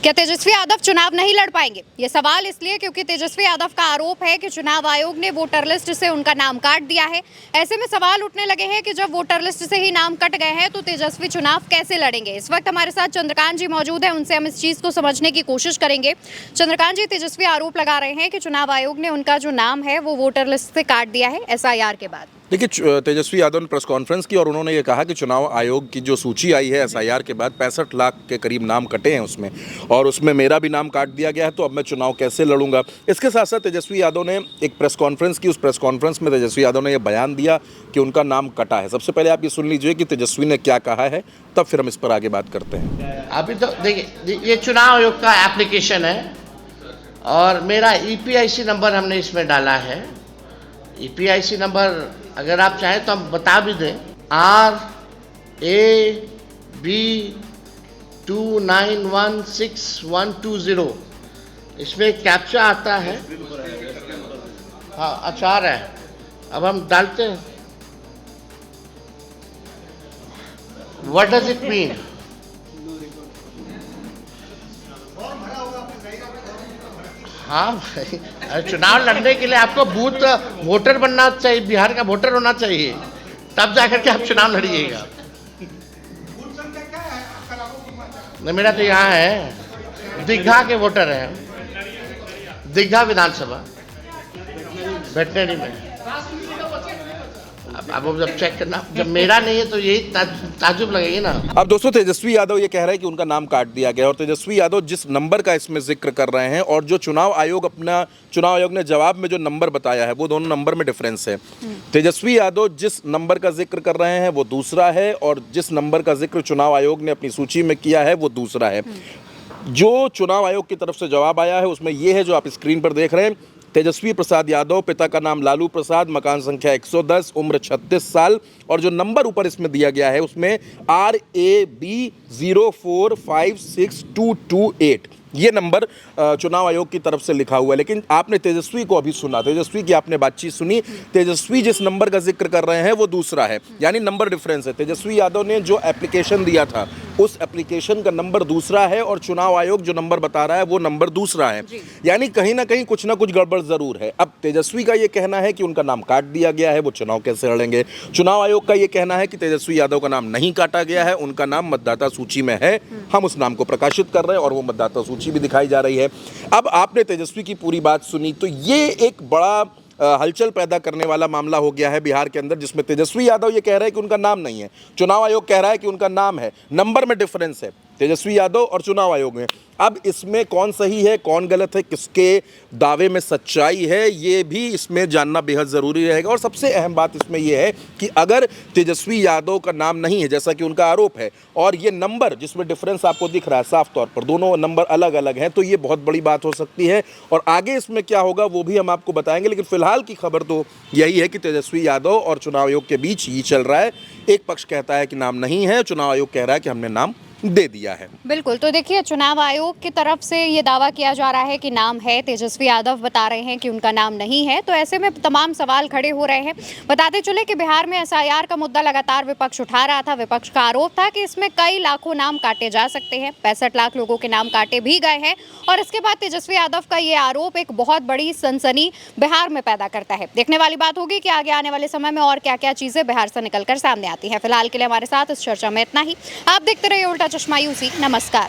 क्या तेजस्वी यादव चुनाव नहीं लड़ पाएंगे? ये सवाल इसलिए क्योंकि तेजस्वी यादव का आरोप है कि चुनाव आयोग ने वोटर लिस्ट से उनका नाम काट दिया है। ऐसे में सवाल उठने लगे हैं कि जब वोटर लिस्ट से ही नाम कट गए हैं तो तेजस्वी चुनाव कैसे लड़ेंगे। इस वक्त हमारे साथ चंद्रकांत जी मौजूद हैं, उनसे हम इस चीज को समझने की कोशिश करेंगे। चंद्रकांत जी, तेजस्वी आरोप लगा रहे हैं कि चुनाव आयोग ने उनका जो नाम है वो वोटर लिस्ट से काट दिया है SIR के बाद। देखिए, तेजस्वी यादव ने प्रेस कॉन्फ्रेंस की और उन्होंने ये कहा कि चुनाव आयोग की जो सूची आई है SIR के बाद 65 लाख के करीब नाम कटे हैं उसमें, और उसमें मेरा भी नाम काट दिया गया है, तो अब मैं चुनाव कैसे लड़ूंगा। इसके साथ साथ तेजस्वी यादव ने एक प्रेस कॉन्फ्रेंस की। उस प्रेस कॉन्फ्रेंस में तेजस्वी यादव ने यह बयान दिया कि उनका नाम कटा है। सबसे पहले आप ये सुन लीजिए कि तेजस्वी ने क्या कहा है, तब फिर हम इस पर आगे बात करते हैं। अभी तो देखिए, ये चुनाव आयोग का एप्लीकेशन है और मेरा EPIC नंबर हमने इसमें डाला है। EPIC नंबर अगर आप चाहें तो हम बता भी दें, RAB 2916120। इसमें एक कैप्चा आता है। हाँ, अच्छा आ रहा है। अब हम डालते हैं। What does it mean? हाँ भाई, चुनाव लड़ने के लिए आपको बूथ वोटर बनना चाहिए, बिहार का वोटर होना चाहिए, तब जाकर के आप चुनाव लड़िएगा। नहीं, मेरा तो यहाँ है, दीघा के वोटर हैं, दीघा विधानसभा वेटनरी में। अब जब चेक करना, जब मेरा नहीं है तो यही ताजुब लगेगी ना। अब दोस्तों, तेजस्वी यादव ये कह रहे हैं कि उनका नाम काट दिया गया, और तेजस्वी यादव जिस नंबर का इसमें जिक्र कर रहे हैं और जो चुनाव आयोग ने जवाब में जो नंबर बताया है, वो दोनों नंबर में डिफरेंस है। तेजस्वी यादव जिस नंबर का जिक्र कर रहे हैं वो दूसरा है, और जिस नंबर का जिक्र चुनाव आयोग ने अपनी सूची में किया है वो दूसरा है। जो चुनाव आयोग की तरफ से जवाब आया है उसमें यह है जो आप स्क्रीन पर देख रहे हैं। तेजस्वी प्रसाद यादव, पिता का नाम लालू प्रसाद, मकान संख्या 110, उम्र 36 साल, और जो नंबर ऊपर इसमें दिया गया है उसमें RAB 0456228, ये नंबर चुनाव आयोग की तरफ से लिखा हुआ है। लेकिन आपने तेजस्वी को अभी सुना, तेजस्वी की आपने बातचीत सुनी। तेजस्वी जिस नंबर का जिक्र कर रहे हैं वो दूसरा है, यानी नंबर डिफरेंस है। तेजस्वी यादव ने जो एप्लीकेशन दिया था उस एप्लीकेशन का नंबर दूसरा है, और चुनाव आयोग जो नंबर बता रहा है वो नंबर दूसरा है, यानी कहीं ना कहीं कुछ ना कुछ गड़बड़ जरूर है। अब तेजस्वी का ये कहना है कि उनका नाम काट दिया गया है, वो चुनाव कैसे लड़ेंगे। चुनाव आयोग का ये कहना है कि तेजस्वी यादव का नाम नहीं काटा गया है, उनका नाम मतदाता सूची में है, हम उस नाम को प्रकाशित कर रहे हैं और वो मतदाता सूची भी दिखाई जा रही है। अब आपने तेजस्वी की पूरी बात सुनी, तो ये एक बड़ा हलचल पैदा करने वाला मामला हो गया है बिहार के अंदर, जिसमें तेजस्वी यादव ये कह रहे हैं कि उनका नाम नहीं है, चुनाव आयोग कह रहा है कि उनका नाम है। नंबर में डिफरेंस है तेजस्वी यादव और चुनाव आयोग में। अब इसमें कौन सही है कौन गलत है, किसके दावे में सच्चाई है, ये भी इसमें जानना बेहद ज़रूरी रहेगा। और सबसे अहम बात इसमें यह है कि अगर तेजस्वी यादव का नाम नहीं है जैसा कि उनका आरोप है, और ये नंबर जिसमें डिफरेंस आपको दिख रहा है साफ तौर पर, दोनों नंबर अलग अलग हैं, तो ये बहुत बड़ी बात हो सकती है। और आगे इसमें क्या होगा वो भी हम आपको बताएंगे, लेकिन फिलहाल की खबर तो यही है कि तेजस्वी यादव और चुनाव आयोग के बीच ये चल रहा है। एक पक्ष कहता है कि नाम नहीं है, चुनाव आयोग कह रहा है कि हमने नाम दे दिया है। बिल्कुल, तो देखिए, चुनाव आयोग की तरफ से ये दावा किया जा रहा है कि नाम है, तेजस्वी यादव बता रहे हैं कि उनका नाम नहीं है, तो ऐसे में तमाम सवाल खड़े हो रहे हैं। बताते चले कि बिहार में SIR का मुद्दा लगातार विपक्ष उठा रहा था। विपक्ष का आरोप था कि इसमें कई लाखों नाम काटे जा सकते हैं, 65 लाख लोगों के नाम काटे भी गए हैं, और इसके बाद तेजस्वी यादव का ये आरोप एक बहुत बड़ी सनसनी बिहार में पैदा करता है। देखने वाली बात होगी कि आगे आने वाले समय में और क्या क्या चीजें बिहार से निकलकर सामने आती हैं। फिलहाल के लिए हमारे साथ इस चर्चा में इतना ही। आप देखते रहिए उल्टा चश्मा UC। नमस्कार।